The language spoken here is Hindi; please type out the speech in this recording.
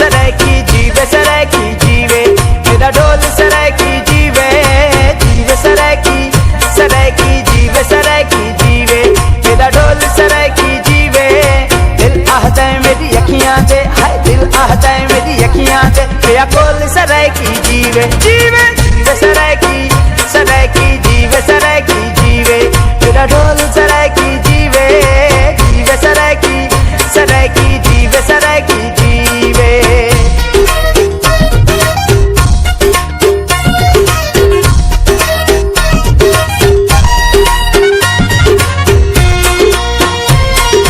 सरायकी जीवे मेरा ढोल सरायकी जीवे सरायकी जीवे मेरा ढोल सरायकी जीवे। दिल आहता है मेरी अखियां से, हाय दिल आहता है मेरी अखियां से, मेरा ढोल सरायकी जीवे।